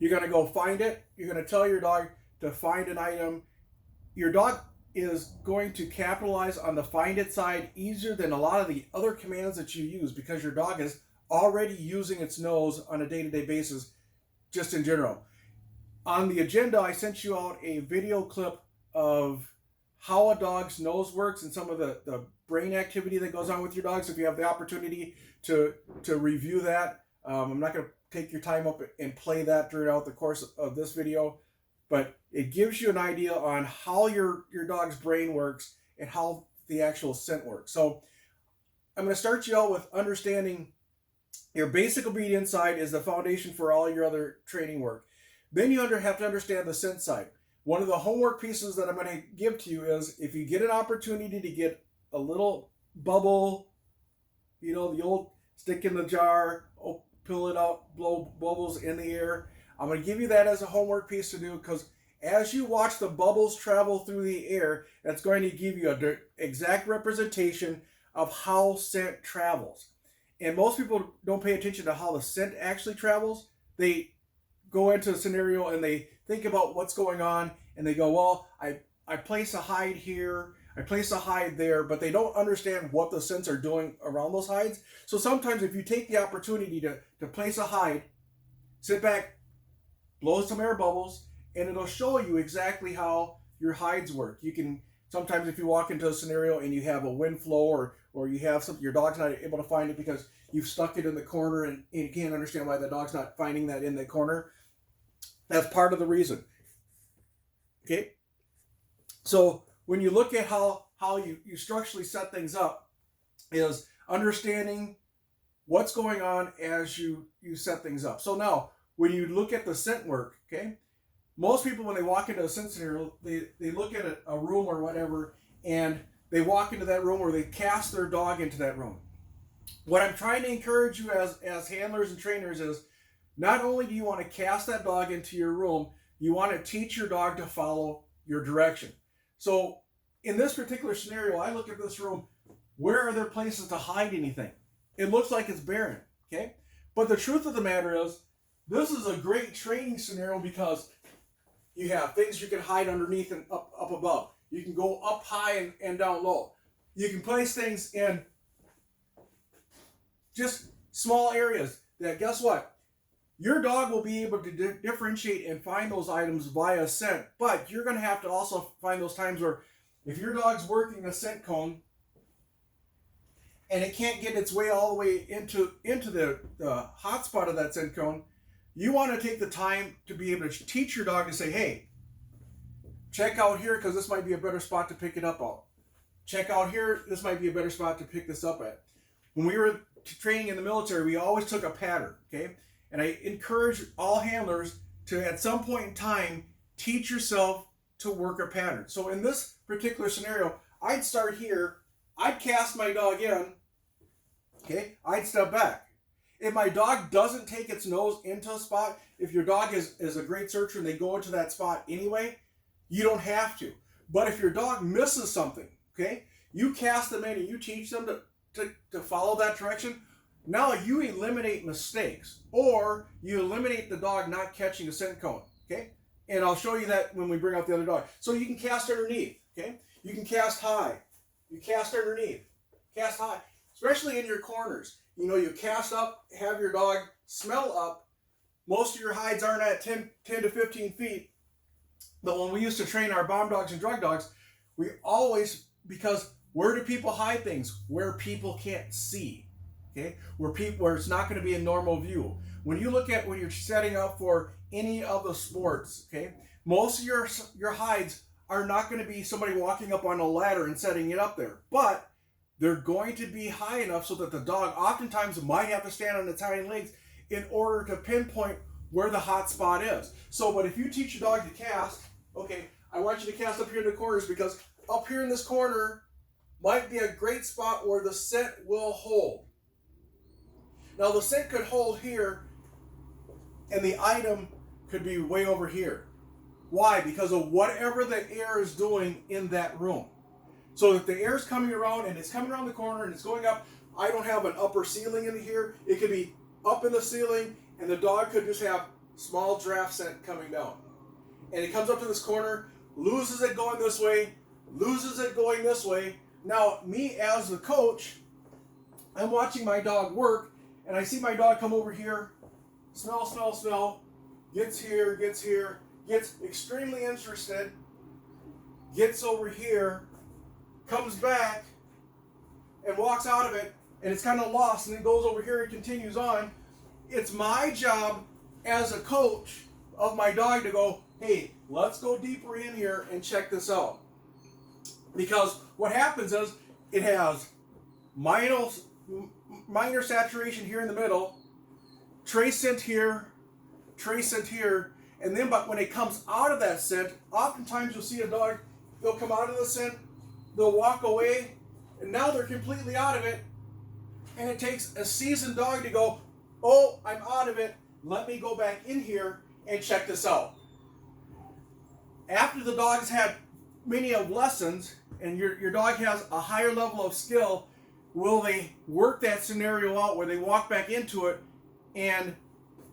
You're going to go find it. You're going to tell your dog to find an item. Your dog is going to capitalize on the find it side easier than a lot of the other commands that you use, because your dog is already using its nose on a day-to-day basis, just in general. On the agenda, I sent you out a video clip of how a dog's nose works and some of the brain activity that goes on with your dogs. If you have the opportunity to review that, I'm not going to take your time up and play that throughout the course of this video, but it gives you an idea on how your dog's brain works and how the actual scent works. So I'm going to start you out with understanding your basic obedience side is the foundation for all your other training work. Then you have to understand the scent side. One of the homework pieces that I'm going to give to you is, if you get an opportunity to get a little bubble, the old stick in the jar, pull it out, blow bubbles in the air. I'm going to give you that as a homework piece to do, because as you watch the bubbles travel through the air, that's going to give you an exact representation of how scent travels. And most people don't pay attention to how the scent actually travels. They go into a scenario and they think about what's going on, and they go, well, I place a hide here, I place a hide there, but they don't understand what the scents are doing around those hides. So sometimes if you take the opportunity to place a hide, sit back, blow some air bubbles, and it'll show you exactly how your hides work. You can, sometimes if you walk into a scenario and you have a wind flow, or you have something, your dog's not able to find it because you've stuck it in the corner, and you can't understand why the dog's not finding that in the corner. That's part of the reason. Okay? So when you look at how you structurally set things up, is understanding what's going on as you set things up. So now, when you look at the scent work, okay, most people, when they walk into a scent scenario, they look at a room or whatever, and they walk into that room, or they cast their dog into that room. What I'm trying to encourage you as handlers and trainers is, not only do you want to cast that dog into your room, you want to teach your dog to follow your direction. So in this particular scenario, I look at this room, where are there places to hide anything? It looks like it's barren, okay? But the truth of the matter is, this is a great training scenario, because you have things you can hide underneath and up above. You can go up high and down low. You can place things in just small areas that, guess what? Your dog will be able to differentiate and find those items via scent, but you're going to have to also find those times where, if your dog's working a scent cone and it can't get its way all the way into the hot spot of that scent cone, you want to take the time to be able to teach your dog to say, hey, check out here, because this might be a better spot to pick it up on. Check out here, this might be a better spot to pick this up at. When we were training in the military, we always took a pattern, okay? And I encourage all handlers to, at some point in time, teach yourself to work a pattern. So in this particular scenario, I'd start here, I'd cast my dog in, okay? I'd step back. If my dog doesn't take its nose into a spot, if your dog is a great searcher and they go into that spot anyway, you don't have to. But if your dog misses something, okay, you cast them in and you teach them to follow that direction. Now you eliminate mistakes, or you eliminate the dog not catching a scent cone, okay? And I'll show you that when we bring out the other dog. So you can cast underneath, okay? You can cast high. You cast underneath. Cast high, especially in your corners. You cast up, have your dog smell up. Most of your hides aren't at 10 to 15 feet. But when we used to train our bomb dogs and drug dogs, we always, because where do people hide things? Where people can't see. Okay, where it's not going to be a normal view. When you look at when you're setting up for any of the sports, okay, most of your hides are not going to be somebody walking up on a ladder and setting it up there, but they're going to be high enough so that the dog oftentimes might have to stand on its hind legs in order to pinpoint where the hot spot is. So, but if you teach your dog to cast, okay, I want you to cast up here in the corners, because up here in this corner might be a great spot where the scent will hold. Now the scent could hold here, and the item could be way over here. Why? Because of whatever the air is doing in that room. So if the air is coming around and it's coming around the corner and it's going up, I don't have an upper ceiling in here. It could be up in the ceiling, and the dog could just have small draft scent coming down. And it comes up to this corner, loses it going this way, loses it going this way. Now, me as the coach, I'm watching my dog work, and I see my dog come over here, smell, smell, smell, gets here, gets extremely interested, gets over here, comes back, and walks out of it, and it's kind of lost, and then goes over here and continues on. It's my job as a coach of my dog to go, hey, let's go deeper in here and check this out. Because what happens is it has minor saturation here in the middle, trace scent here, and then but when it comes out of that scent, oftentimes you'll see a dog, they'll come out of the scent, they'll walk away, and now they're completely out of it, and it takes a seasoned dog to go, oh, I'm out of it, let me go back in here and check this out. After the dog has had many of lessons, and your dog has a higher level of skill, will they work that scenario out where they walk back into it and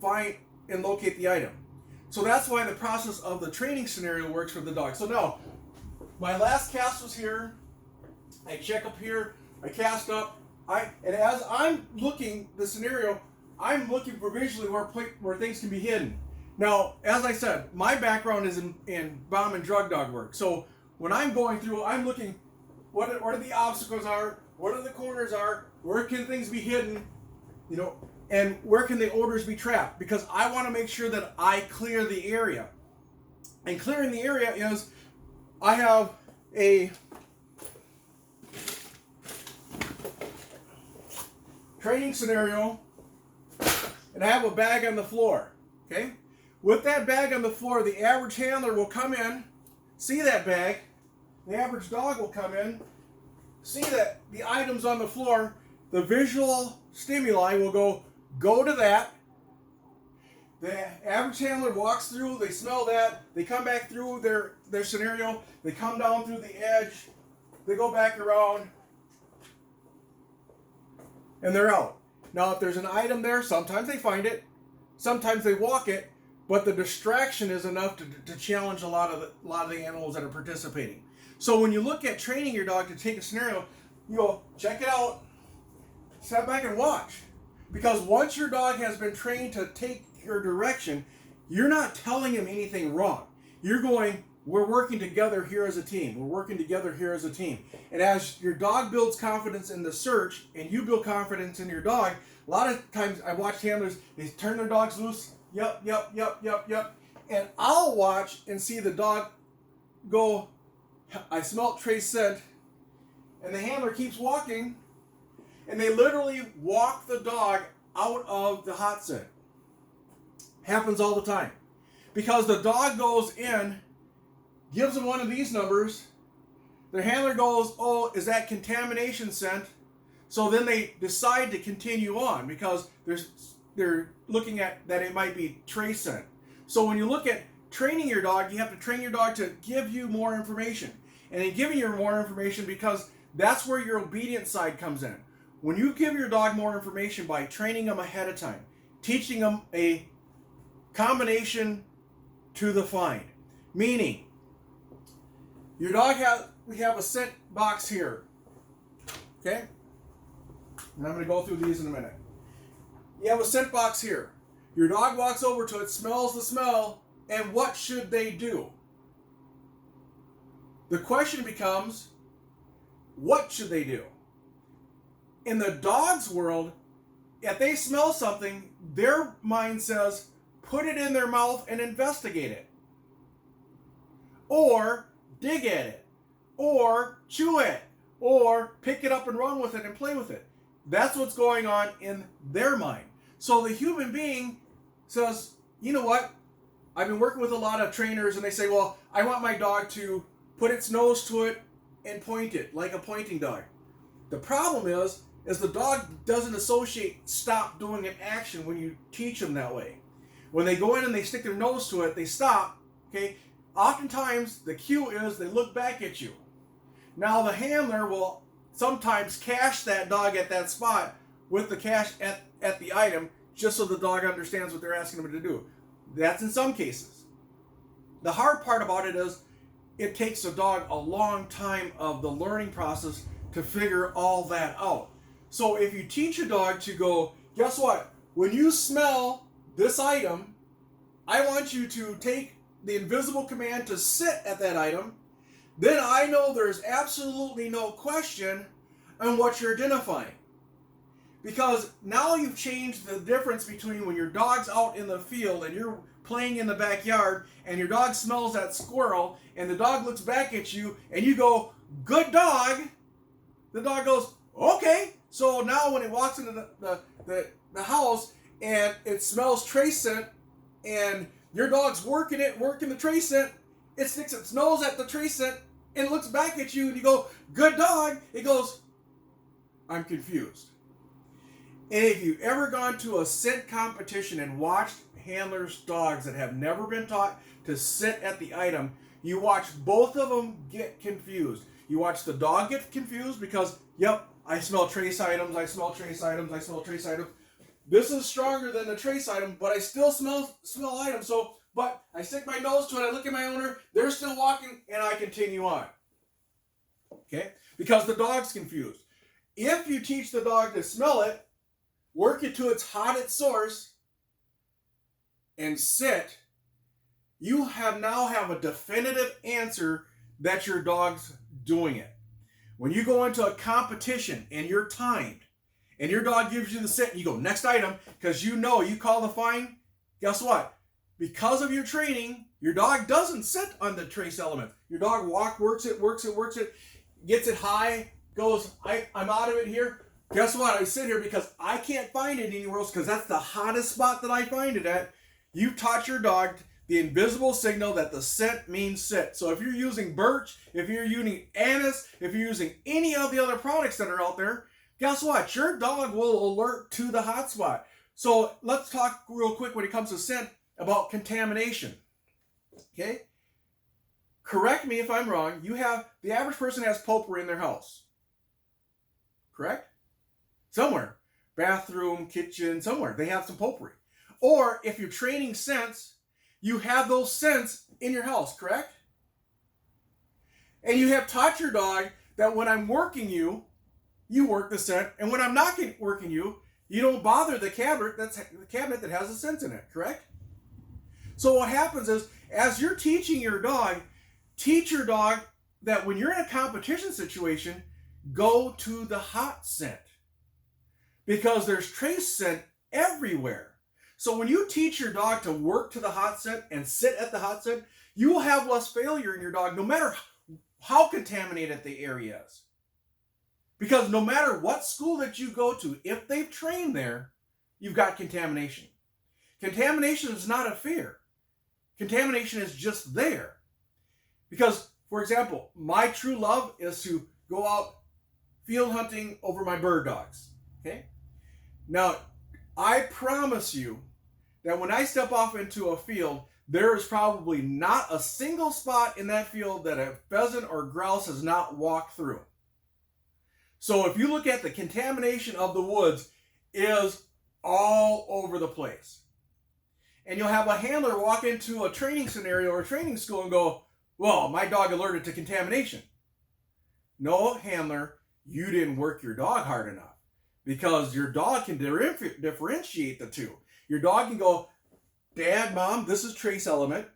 find and locate the item. So that's why the process of the training scenario works for the dog. So now, my last cast was here. I check up here, I cast up, and as I'm looking the scenario, I'm looking for visually where things can be hidden. Now, as I said, my background is in bomb and drug dog work. So when I'm going through, I'm looking what are the obstacles are, what are the corners are, where can things be hidden, and where can the odors be trapped? Because I want to make sure that I clear the area. And clearing the area is, I have a training scenario, and I have a bag on the floor, okay? With that bag on the floor, the average handler will come in, see that bag, the average dog will come in, see that the items on the floor, the visual stimuli will go to that. The average handler walks through, they smell that, they come back through their scenario, they come down through the edge, they go back around, and they're out. Now, if there's an item there, sometimes they find it, sometimes they walk it, but the distraction is enough to challenge a lot of the animals that are participating. So when you look at training your dog to take a scenario, you go, check it out, step back and watch. Because once your dog has been trained to take your direction, you're not telling him anything wrong. You're going, we're working together here as a team. We're working together here as a team. And as your dog builds confidence in the search, and you build confidence in your dog, a lot of times I watch handlers, they turn their dogs loose, yep. And I'll watch and see the dog go, I smell trace scent, and the handler keeps walking, and they literally walk the dog out of the hot scent. Happens all the time. Because the dog goes in, gives them one of these numbers, the handler goes, oh, is that contamination scent? So then they decide to continue on because they're looking at that it might be trace scent. So when you look at training your dog, you have to train your dog to give you more information. And in giving you more information, because that's where your obedience side comes in. When you give your dog more information by training them ahead of time, teaching them a combination to the find. Meaning, your dog we have a scent box here. Okay? And I'm going to go through these in a minute. You have a scent box here. Your dog walks over to it, smells the smell, and what should they do? The question becomes, what should they do? In the dog's world, if they smell something, their mind says, put it in their mouth and investigate it. Or dig at it. Or chew it. Or pick it up and run with it and play with it. That's what's going on in their mind. So the human being says, you know what? I've been working with a lot of trainers and they say, well, I want my dog to put its nose to it and point it like a pointing dog. The problem is the dog doesn't associate stop doing an action when you teach them that way. When they go in and they stick their nose to it, they stop, okay? Oftentimes, the cue is they look back at you. Now, the handler will sometimes cache that dog at that spot with the cache at the item just so the dog understands what they're asking them to do. That's in some cases. The hard part about it is it takes a dog a long time of the learning process to figure all that out. So if you teach a dog to go, guess what? When you smell this item, I want you to take the invisible command to sit at that item. Then I know there's absolutely no question on what you're identifying. Because now you've changed the difference between when your dog's out in the field and you're playing in the backyard and your dog smells that squirrel and the dog looks back at you and you go, good dog. The dog goes, okay. So now when it walks into the house and it smells trace scent and your dog's working the trace scent, it sticks its nose at the trace scent and it looks back at you and you go, good dog. It goes, I'm confused. And if you've ever gone to a scent competition and watched handlers' dogs that have never been taught to sit at the item, you watch both of them get confused. You watch the dog get confused because, yep, I smell trace items, I smell trace items, I smell trace items. This is stronger than the trace item, but I still smell items. So, but I stick my nose to it, I look at my owner, they're still walking, and I continue on. Okay? Because the dog's confused. If you teach the dog to smell it, work it to its hottest source, and sit, you now have a definitive answer that your dog's doing it. When you go into a competition and you're timed, and your dog gives you the sit, and you go, next item, because you know you call the fine, guess what? Because of your training, your dog doesn't sit on the trace element. Your dog works it, gets it high, goes, I'm out of it here. Guess what? I sit here because I can't find it anywhere else because that's the hottest spot that I find it at. You taught your dog the invisible signal that the scent means sit. So if you're using birch, if you're using anise, if you're using any of the other products that are out there, guess what? Your dog will alert to the hot spot. So let's talk real quick when it comes to scent about contamination. Okay? Correct me if I'm wrong. The average person has potpourri in their house. Correct? Somewhere. Bathroom, kitchen, somewhere. They have some potpourri. Or if you're training scents, you have those scents in your house, correct? And you have taught your dog that when I'm working you, you work the scent. And when I'm not working you, you don't bother the cabinet that has the scent in it, correct? So what happens is, as you're teaching your dog, teach your dog that when you're in a competition situation, go to the hot scent. Because there's trace scent everywhere. So when you teach your dog to work to the hot scent and sit at the hot scent, you will have less failure in your dog no matter how contaminated the area is. Because no matter what school that you go to, if they've trained there, you've got contamination. Contamination is not a fear. Contamination is just there. Because, for example, my true love is to go out field hunting over my bird dogs. Okay? Now, I promise you that when I step off into a field, there is probably not a single spot in that field that a pheasant or grouse has not walked through. So if you look at the contamination of the woods, it is all over the place. And you'll have a handler walk into a training scenario or a training school and go, well, my dog alerted to contamination. No, handler, you didn't work your dog hard enough. Because your dog can differentiate the two. Your dog can go, Dad, Mom, this is trace element.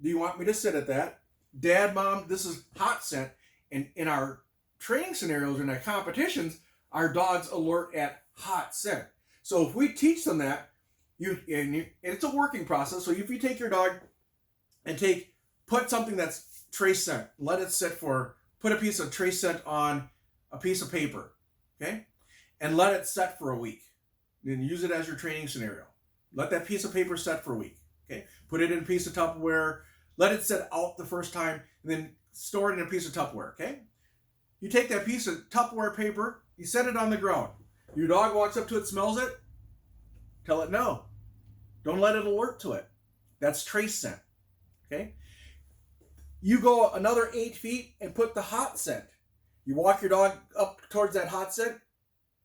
Do you want me to sit at that? Dad, Mom, this is hot scent. And in our training scenarios, in our competitions, our dogs alert at hot scent. So if we teach them that, it's a working process. So if you take your dog and put something that's trace scent, let it sit put a piece of trace scent on a piece of paper, okay? And let it set for a week. Then use it as your training scenario. Let that piece of paper set for a week. Okay? Put it in a piece of Tupperware. Let it set out the first time, and then store it in a piece of Tupperware. Okay? You take that piece of Tupperware paper, you set it on the ground. Your dog walks up to it, smells it. Tell it no. Don't let it alert to it. That's trace scent. Okay? You go another 8 feet and put the hot scent. You walk your dog up towards that hot scent.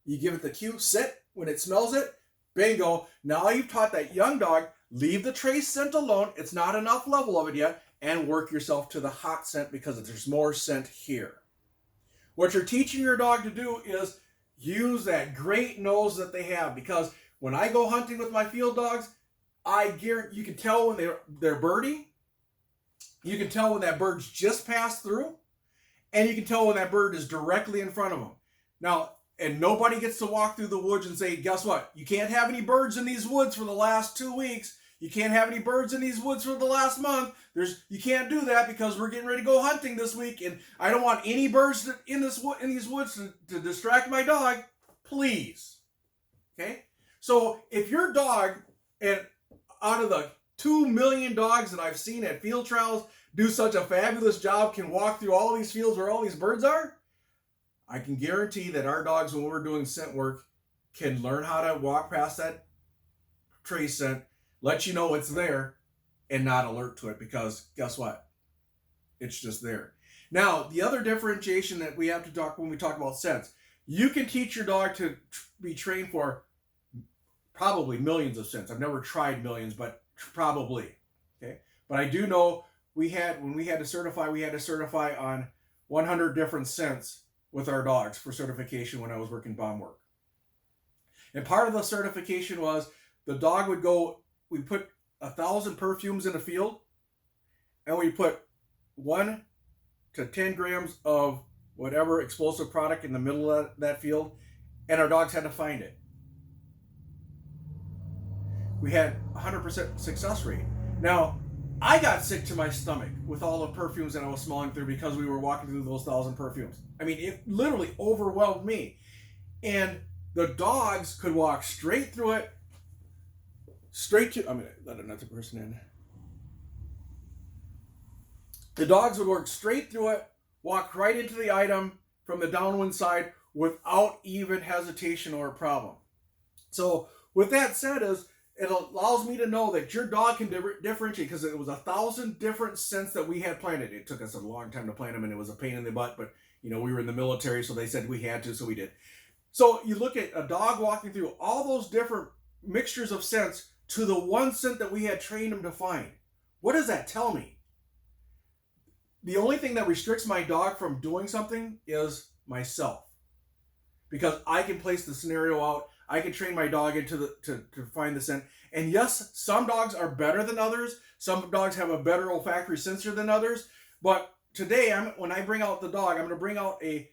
You give it the cue, sit. When it smells it, bingo. Now you've taught that young dog Leave the trace scent alone. It's not enough level of it yet. And work yourself to the hot scent because there's more scent here. What you're teaching your dog to do is use that great nose that they have, because when I go hunting with my field dogs, I guarantee you can tell when they're birding. You can tell when that bird's just passed through, and you can tell when that bird is directly in front of them. Now, and nobody gets to walk through the woods and say, guess what? You can't have any birds in these woods for the last 2 weeks. You can't have any birds in these woods for the last month. You can't do that because we're getting ready to go hunting this week, and I don't want any birds in these woods to distract my dog. Please. Okay? So if your dog, and out of the 2 million dogs that I've seen at field trials do such a fabulous job, can walk through all these fields where all these birds are, I can guarantee that our dogs, when we're doing scent work, can learn how to walk past that trace scent, let you know it's there, and not alert to it, because guess what? It's just there. Now, the other differentiation that we have to talk when we talk about scents, you can teach your dog to be trained for probably millions of scents. I've never tried millions, but probably. Okay, but I do know when we had to certify on 100 different scents with our dogs for certification when I was working bomb work. And part of the certification was the dog would go. We put 1,000 perfumes in a field, and we put 1 to 10 grams of whatever explosive product in the middle of that field, and our dogs had to find it. We had 100% success rate. Now, I got sick to my stomach with all the perfumes that I was smelling through because we were walking through those 1,000 perfumes. I mean, it literally overwhelmed me. And the dogs could walk straight through it, I'm going to let another person in. The dogs would work straight through it, walk right into the item from the downwind side without even hesitation or a problem. So with that said, it allows me to know that your dog can differentiate, because it was 1,000 different scents that we had planted. It took us a long time to plant them, and it was a pain in the butt, but we were in the military, so they said we had to, so we did. So you look at a dog walking through all those different mixtures of scents to the one scent that we had trained him to find. What does that tell me? The only thing that restricts my dog from doing something is myself, because I can place the scenario out. I can train my dog to find the scent. And yes, some dogs are better than others. Some dogs have a better olfactory sensor than others. But today, when I bring out the dog, I'm going to bring out a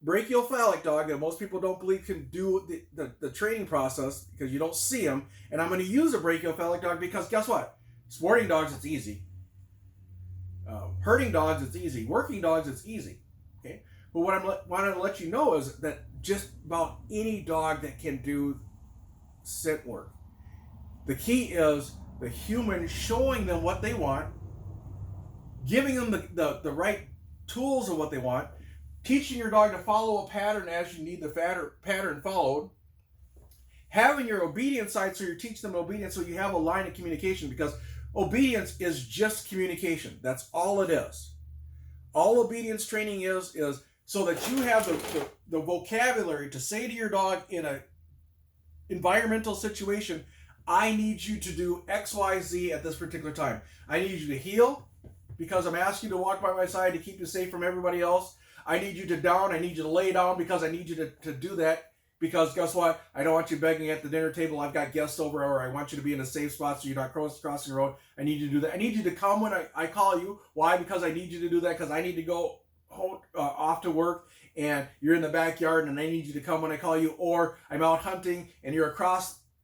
brachiocephalic dog that most people don't believe can do the training process because you don't see them. And I'm going to use a brachiocephalic dog because guess what? Sporting dogs, it's easy. Herding dogs, it's easy. Working dogs, it's easy. Okay. But what I want to let you know is that just about any dog that can do scent work. The key is the human showing them what they want, giving them the right tools of what they want, teaching your dog to follow a pattern as you need the pattern followed, having your obedience side so you're teaching them obedience so you have a line of communication, because obedience is just communication. That's all it is. All obedience training is so that you have the vocabulary to say to your dog in an environmental situation, I need you to do X, Y, Z at this particular time. I need you to heel because I'm asking you to walk by my side to keep you safe from everybody else. I need you to down. I need you to lay down because I need you to do that. Because guess what? I don't want you begging at the dinner table. I've got guests over, or I want you to be in a safe spot so you're not crossing the road. I need you to do that. I need you to come when I call you. Why? Because I need you to do that because I need to go home, off to work, and you're in the backyard and I need you to come when I call you. Or I'm out hunting and you're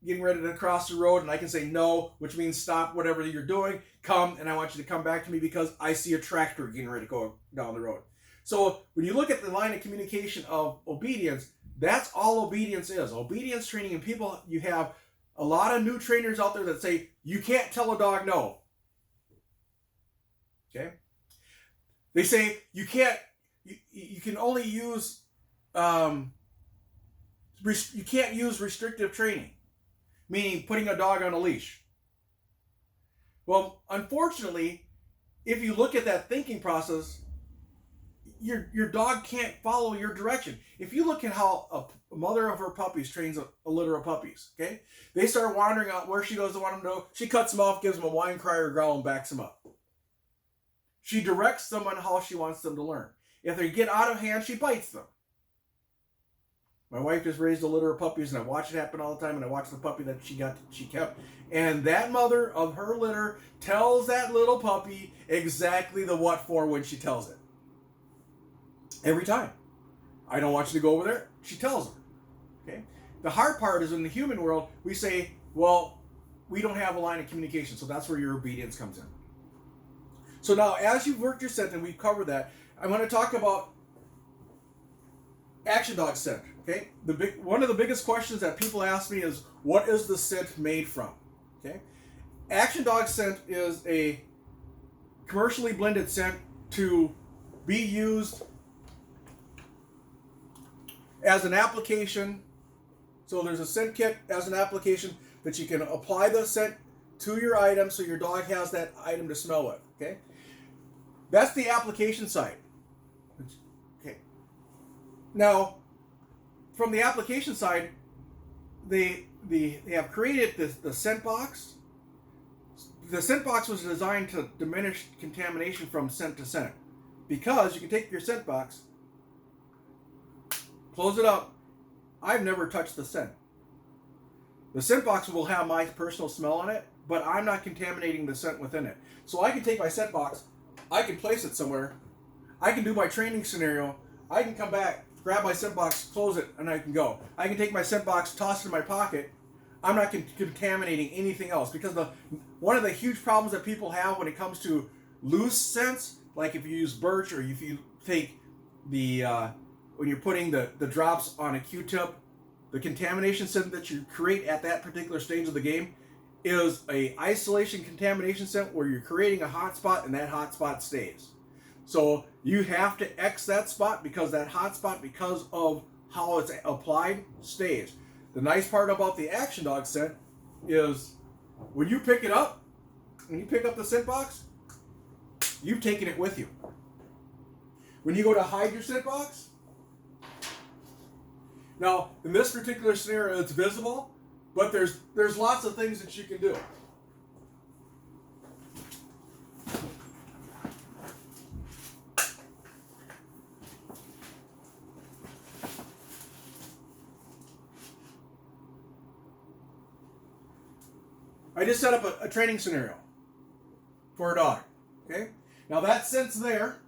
getting ready to cross the road, and I can say no, which means stop whatever you're doing, come, and I want you to come back to me because I see a tractor getting ready to go down the road. So when you look at the line of communication of obedience, that's all obedience is. Obedience training, and people, you have a lot of new trainers out there that say, you can't tell a dog no. Okay? They say you can only use, you can't use restrictive training, meaning putting a dog on a leash. Well, unfortunately, if you look at that thinking process, your dog can't follow your direction. If you look at how a mother of her puppies trains a litter of puppies, okay, they start wandering out where she doesn't want them to go. She cuts them off, gives them a whine, cry, or growl, and backs them up. She directs them on how she wants them to learn. If they get out of hand, she bites them. My wife just raised a litter of puppies, and I watch it happen all the time. And I watch the puppy that she kept, and that mother of her litter tells that little puppy exactly the what for when she tells it. Every time. I don't want you to go over there. She tells her. Okay. The hard part is in the human world, we say, well, we don't have a line of communication, so that's where your obedience comes in. So now, as you've worked your scent, and we've covered that, I want to talk about Action Dog scent. Okay, one of the biggest questions that people ask me is, what is the scent made from? Okay, Action Dog scent is a commercially blended scent to be used as an application. So there's a scent kit as an application that you can apply the scent to your item, so your dog has that item to smell with. Okay, that's the application side. Okay, now, from the application side, they have created the scent box. The scent box was designed to diminish contamination from scent to scent, because you can take your scent box, close it up. I've never touched the scent. The scent box will have my personal smell on it, but I'm not contaminating the scent within it. So I can take my scent box, I can place it somewhere, I can do my training scenario, I can come back, grab my scent box, close it, and I can go. I can take my scent box, toss it in my pocket. I'm not contaminating anything else, because one of the huge problems that people have when it comes to loose scents, like if you use birch, or if you take when you're putting the drops on a Q-tip, the contamination scent that you create at that particular stage of the game is a isolation contamination scent where you're creating a hot spot, and that hot spot stays. So you have to X that spot, because that hot spot, because of how it's applied, stays. The nice part about the Action Dog scent is when you pick it up, when you pick up the scent box, you've taken it with you. When you go to hide your scent box, now in this particular scenario it's visible, but there's lots of things that you can do. I just set up a training scenario for a dog. Okay? Now that scent's there,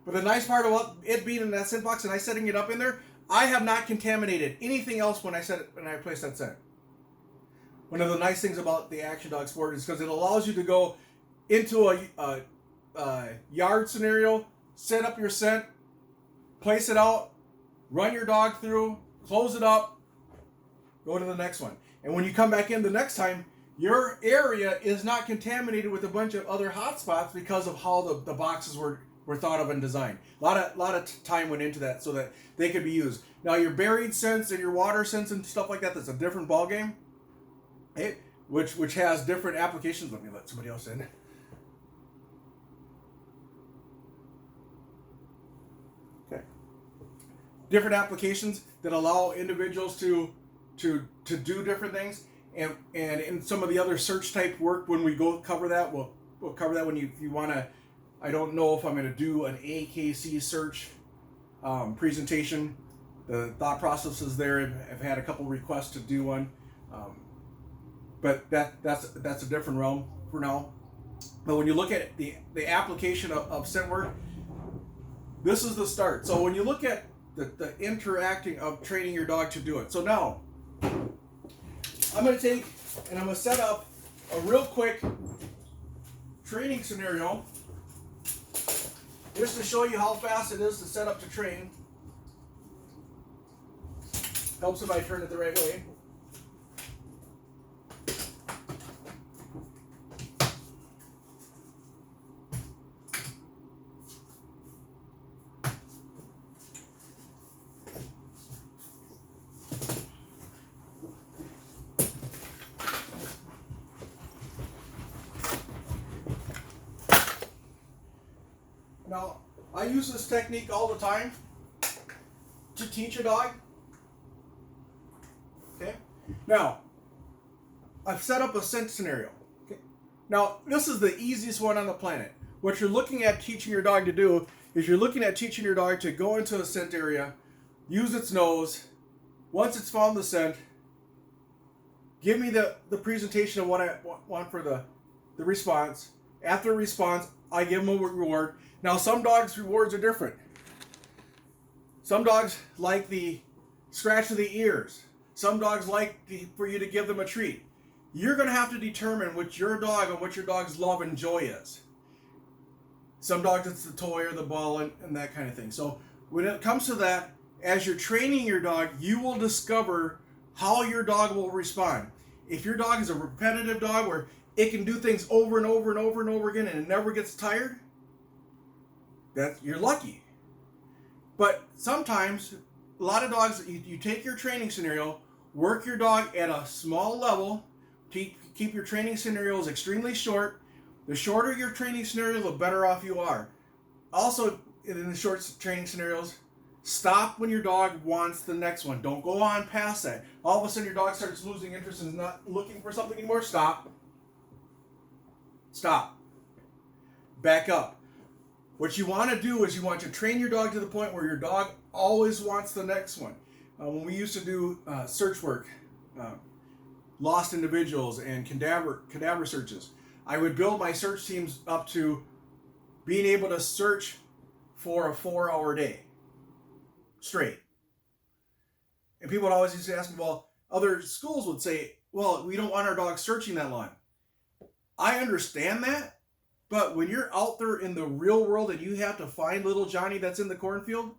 but the nice part about it being in that scent box and I setting it up in there, I have not contaminated anything else when I place that scent. One of the nice things about the Action Dog Sport is because it allows you to go into a yard scenario, set up your scent, place it out, run your dog through, close it up, go to the next one. And when you come back in the next time, your area is not contaminated with a bunch of other hot spots because of how the boxes were thought of and designed. A lot of time went into that so that they could be used. Now your buried scents and your water scents and stuff like that's a different ballgame. Which has different applications. Let me let somebody else in. Okay. Different applications that allow individuals to do different things. And in some of the other search type work, when we go cover that, we'll cover that when you want to. I don't know if I'm going to do an AKC search presentation. The thought process is there. I've had a couple requests to do one, but that's a different realm for now. But when you look at the application of scent work, this is the start. So when you look at the interacting of training your dog to do it. So now, I'm going to take and I'm going to set up a real quick training scenario just to show you how fast it is to set up to train. Helps if I turn it the right way. Now, I use this technique all the time to teach a dog. Okay. Now, I've set up a scent scenario. Okay. Now, this is the easiest one on the planet. What you're looking at teaching your dog to do is you're looking at teaching your dog to go into a scent area, use its nose. Once it's found the scent, give me the presentation of what I want for the response. After a response, I give them a reward. Now, some dogs' rewards are different. Some dogs like the scratch of the ears. Some dogs like for you to give them a treat. You're going to have to determine what your dog and what your dog's love and joy is. Some dogs, it's the toy or the ball and that kind of thing. So when it comes to that, as you're training your dog, you will discover how your dog will respond. If your dog is a repetitive dog where it can do things over and over and over and over again and it never gets tired, you're lucky. But sometimes, a lot of dogs, you take your training scenario, work your dog at a small level, keep your training scenarios extremely short. The shorter your training scenario, the better off you are. Also, in the short training scenarios, stop when your dog wants the next one. Don't go on past that. All of a sudden your dog starts losing interest and is not looking for something anymore. Stop. Stop. Back up. What you want to do is you want to train your dog to the point where your dog always wants the next one. When we used to do search work, lost individuals and cadaver searches, I would build my search teams up to being able to search for a 4-hour day straight. And people would always used to ask me, well, other schools would say, well, we don't want our dogs searching that long. I understand that, but when you're out there in the real world and you have to find little Johnny that's in the cornfield,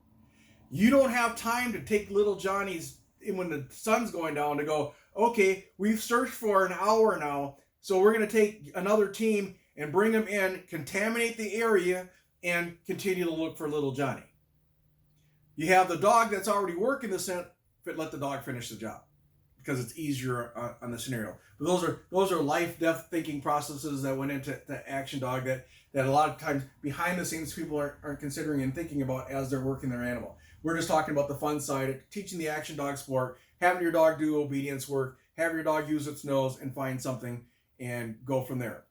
you don't have time to take little Johnny's, when the sun's going down, to go, okay, we've searched for an hour now, so we're going to take another team and bring them in, contaminate the area, and continue to look for little Johnny. You have the dog that's already working the scent, but let the dog finish the job because it's easier on the scenario. But those are life-death thinking processes that went into the action dog that a lot of times behind the scenes people aren't considering and thinking about as they're working their animal. We're just talking about the fun side of teaching the action dog sport, having your dog do obedience work, having your dog use its nose and find something and go from there.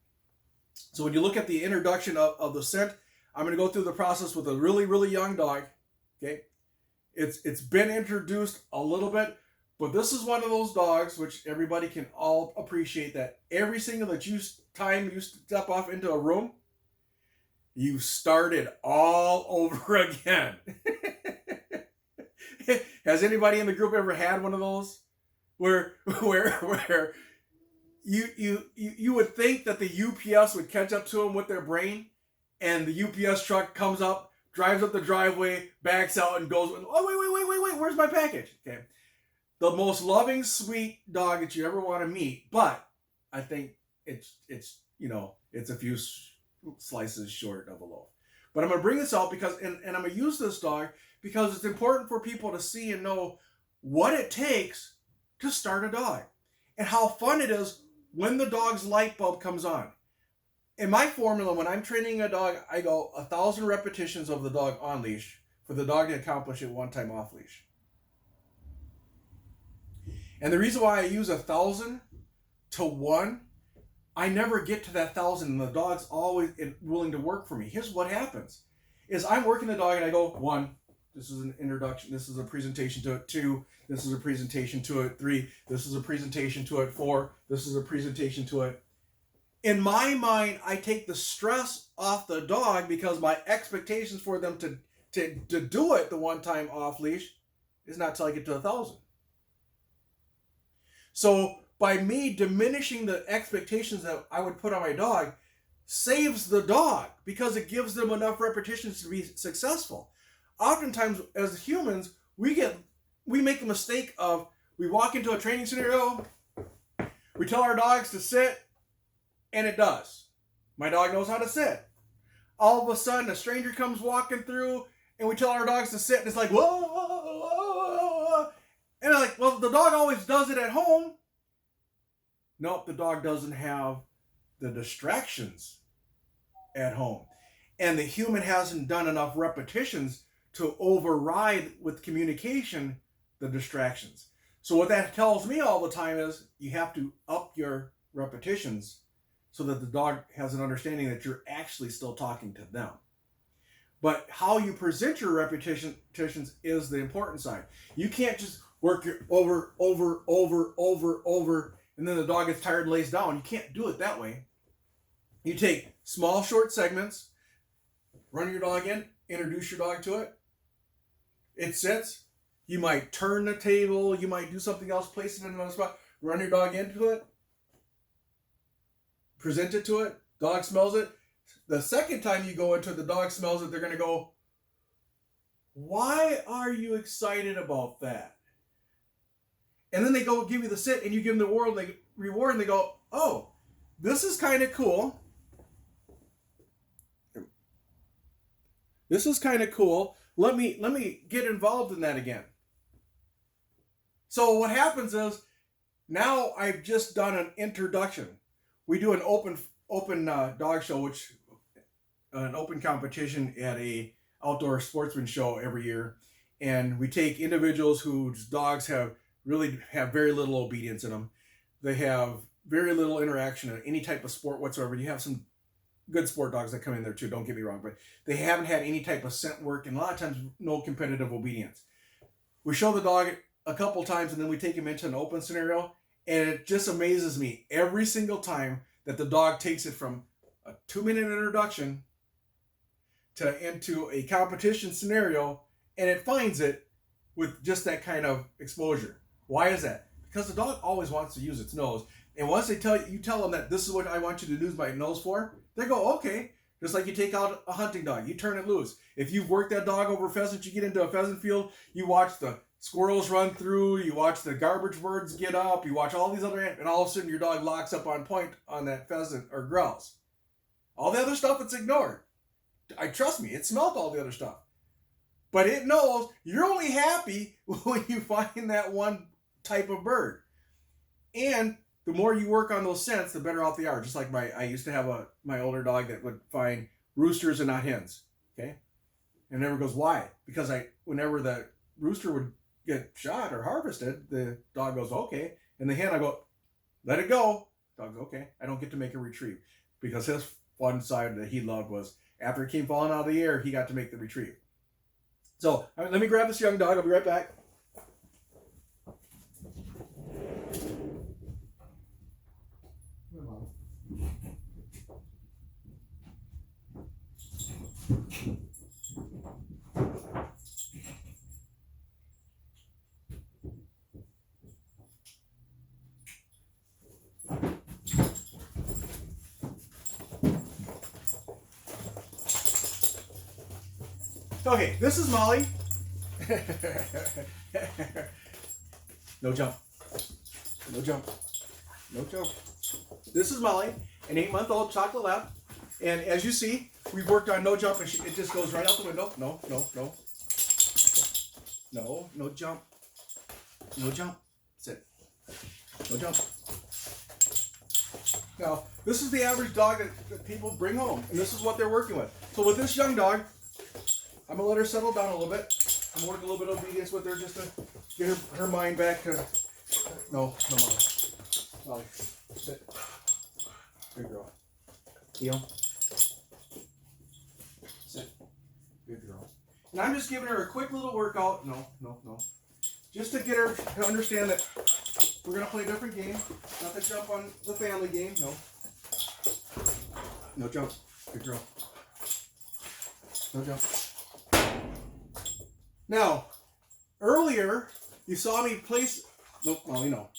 So when you look at the introduction of the scent, I'm going to go through the process with a really, really young dog. Okay, it's been introduced a little bit, but this is one of those dogs which everybody can all appreciate that every single time you step off into a room, you started all over again. Has anybody in the group ever had one of those where you would think that the UPS would catch up to them with their brain, and the UPS truck comes up, drives up the driveway, backs out, and goes, oh, wait, where's my package? Okay. The most loving, sweet dog that you ever want to meet, but I think it's a few slices short of a loaf. But I'm going to bring this out because, and I'm going to use this dog because it's important for people to see and know what it takes to start a dog and how fun it is when the dog's light bulb comes on. In my formula, when I'm training a dog, I go 1,000 repetitions of the dog on leash for the dog to accomplish it one time off leash. And the reason why I use 1,000 to 1, I never get to that 1,000 and the dog's always willing to work for me. Here's what happens is I'm working the dog and I go 1, this is an introduction, this is a presentation to it, 2, this is a presentation to it, 3, this is a presentation to it, 4, this is a presentation to it. In my mind, I take the stress off the dog because my expectations for them to do it the one time off leash is not till I get to 1,000. So by me diminishing the expectations that I would put on my dog saves the dog because it gives them enough repetitions to be successful. Oftentimes as humans, we make the mistake of we walk into a training scenario, we tell our dogs to sit, and it does. My dog knows how to sit. All of a sudden, a stranger comes walking through, and we tell our dogs to sit, and it's like, whoa, whoa, whoa, whoa. And they're like, well, the dog always does it at home. Nope, the dog doesn't have the distractions at home. and the human hasn't done enough repetitions to override with communication the distractions. So what that tells me all the time is you have to up your repetitions so that the dog has an understanding that you're actually still talking to them. But how you present your repetitions is the important side. You can't just work your over, and then the dog gets tired and lays down. You can't do it that way. You take small, short segments, run your dog in, introduce your dog to it. It sits. You might turn the table. You might do something else, place it in another spot, run your dog into it, present it to it. Dog smells it. The second time you go into it, the dog smells it, they're going to go, why are you excited about that? And then they go give you the sit, and you give them the reward, and they go, oh, this is kind of cool. This is kind of cool. Let me get involved in that again. So what happens is, now I've just done an introduction. We do an open dog show, which an open competition at a outdoor sportsman show every year, and we take individuals whose dogs have very little obedience in them. They have very little interaction in any type of sport whatsoever. You have some good sport dogs that come in there too, don't get me wrong, but they haven't had any type of scent work, and a lot of times no competitive obedience. We show the dog a couple times, and then we take him into an open scenario, and it just amazes me every single time that the dog takes it from a 2-minute introduction into a competition scenario, and it finds it with just that kind of exposure. Why is that? Because the dog always wants to use its nose, and once you tell them that this is what I want you to use my nose for, they go, okay. Just like you take out a hunting dog, you turn it loose. If you've worked that dog over pheasants, you get into a pheasant field, you watch the squirrels run through, you watch the garbage birds get up, you watch all these other animals, and all of a sudden your dog locks up on point on that pheasant or grouse. All the other stuff, it's ignored. Trust me, it smelled all the other stuff. But it knows you're only happy when you find that one type of bird. And the more you work on those scents, the better off they are. Just like I used to have my older dog that would find roosters and not hens. Okay? And never goes, why? Because whenever the rooster would get shot or harvested, the dog goes, okay. And the hen, I go, let it go. Dog goes, okay. I don't get to make a retrieve. Because his fun side that he loved was after it came falling out of the air, he got to make the retrieve. So let me grab this young dog. I'll be right back. Okay, this is Molly. No jump. No jump. No jump. This is Molly, an 8-month-old chocolate lab. And as you see, we've worked on no jump, and it just goes right out the window. No, no, no. No, no jump. No jump. Sit. No jump. Now, this is the average dog that people bring home, and this is what they're working with. So with this young dog, I'm going to let her settle down a little bit. I'm going to work a little bit of obedience with her just to get her mind back to... No, Molly. Molly, sit. Good girl. Heel. Sit. Good girl. And I'm just giving her a quick little workout. No, no, no. Just to get her to understand that we're going to play a different game. Not to jump on the family game. No. No jump. Good girl. No jump. Now, earlier, you saw me place... No, Molly, no.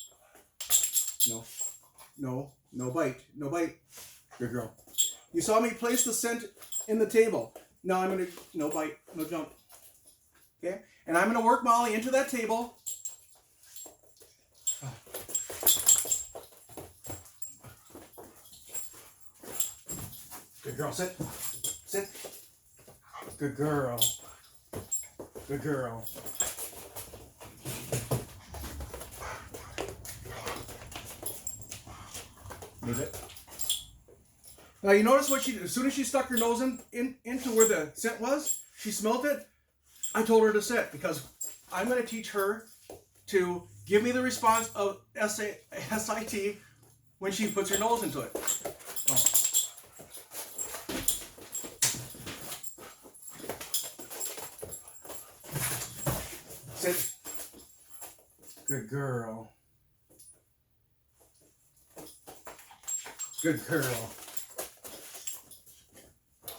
No. No. No bite. No bite. Good girl. You saw me place the scent in the table. Now I'm going to... No bite. No jump. Okay? And I'm going to work Molly into that table. Good girl. Sit. Sit. Good girl. Good girl. Move it. Now you notice what as soon as she stuck her nose into where the scent was, she smelled it. I told her to sit because I'm going to teach her to give me the response of SIT when she puts her nose into it. Oh. Sit. Good girl. Good girl.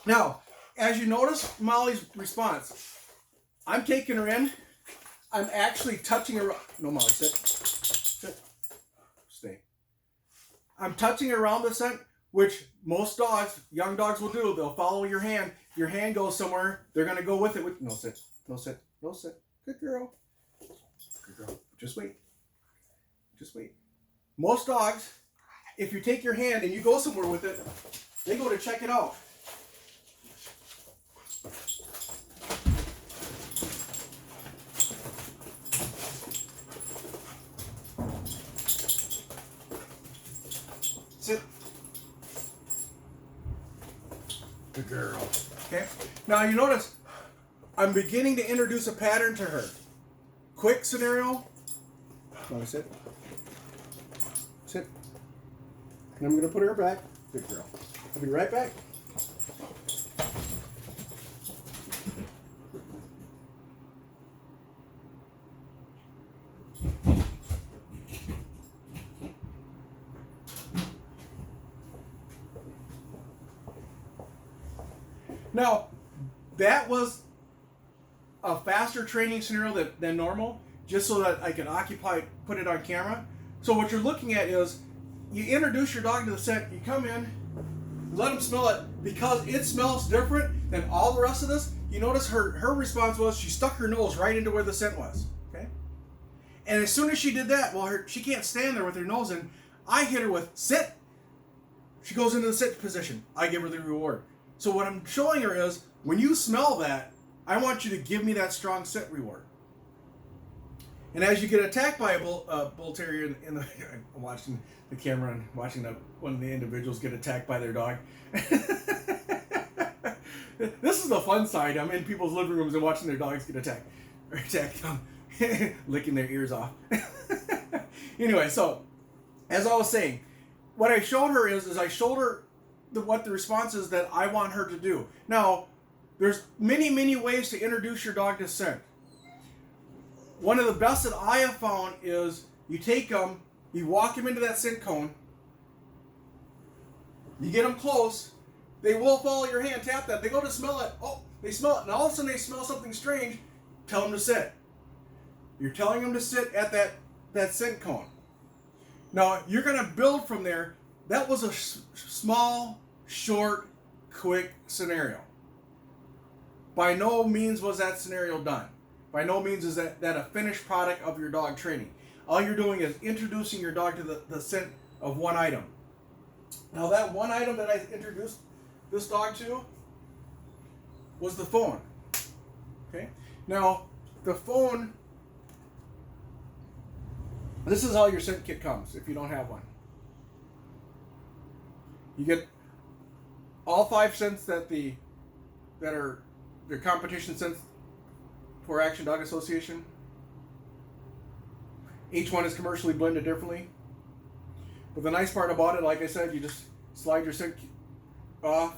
Now, as you notice Molly's response, I'm taking her in. I'm actually touching her. No, Molly, sit. Sit. Stay. I'm touching her around the scent, which most dogs, young dogs will do. They'll follow your hand. Your hand goes somewhere. They're going to go with it. No, sit. No, sit. No, sit. Good girl. Good girl. Just wait. Just wait. Most dogs, if you take your hand and you go somewhere with it, they go to check it out. Sit. Good girl. Okay. Now you notice I'm beginning to introduce a pattern to her. Quick scenario. Want to sit? Sit. And I'm going to put her back. Good girl. I'll be right back. Now, that was a faster training scenario than normal, just so that I can put it on camera. So what you're looking at is, you introduce your dog to the scent, you come in, let him smell it, because it smells different than all the rest of this. You notice her response was, she stuck her nose right into where the scent was, okay? And as soon as she did that, well, she can't stand there with her nose in, I hit her with, sit. She goes into the sit position. I give her the reward. So what I'm showing her is, when you smell that, I want you to give me that strong sit reward. And as you get attacked by a bull terrier I'm watching the camera and watching one of the individuals get attacked by their dog. This is the fun side. I'm in people's living rooms and watching their dogs get attacked. Or attacked them, licking their ears off. Anyway, so, as I was saying, what I showed her is I showed her what the response is that I want her to do. Now, there's many, many ways to introduce your dog to scent. One of the best that I have found is you take them, you walk them into that scent cone, you get them close, they will follow your hand, tap that, they go to smell it, oh, they smell it, and all of a sudden they smell something strange, tell them to sit. You're telling them to sit at that scent cone. Now, you're going to build from there. That was a small, short, quick scenario. By no means was that scenario done. By no means is that a finished product of your dog training. All you're doing is introducing your dog to the scent of one item. Now that one item that I introduced this dog to was the phone. Okay? Now, the phone, this is how your scent kit comes if you don't have one. You get all 5 scents that are their competition scents for Action Dog Association. Each one is commercially blended differently. But the nice part about it, like I said, you just slide your scent off,